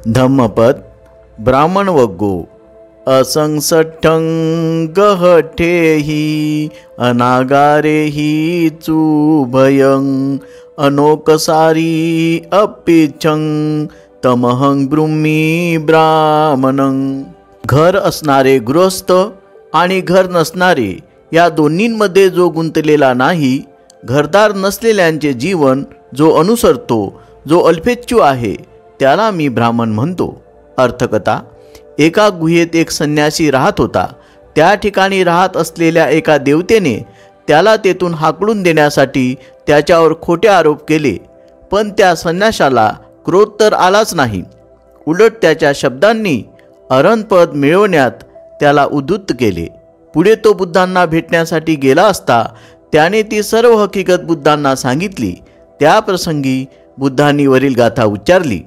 धम्मपद ब्राह्मण वग्गो असंसठ्ठं गहठेहि अनागारेहि चुभयं अनोकसारी अपिच्छं तमहं ब्रूह्मी ब्राह्मणं। घर असणारे गृहस्थ आणि घर नसणारे या दोन्हींमध्ये जो गुंतलेला नाही, घरदार नसलेल्यांचे जीवन जो अनुसरतो, जो अल्पेच्छू आहे, त्याला मी ब्राह्मण म्हणतो। अर्थकथा। एका गुहेत एक संन्यासी राहत होता। त्या ठिकाणी राहत असलेल्या एका देवतेने त्याला तेथून हाकलून देण्यासाठी त्याच्यावर खोटे आरोप केले, पण त्या संन्याशाला क्रोध तर आलाच नाही। उलट त्याच्या शब्दांनी अरहंतपद मिळवण्यात त्याला उद्युक्त केले। पुढे तो बुद्धांना भेटण्यासाठी गेला असता त्याने ती सर्व हकीकत बुद्धांना सांगितली। त्या प्रसंगी बुद्धांनी वरील गाथा उच्चारली।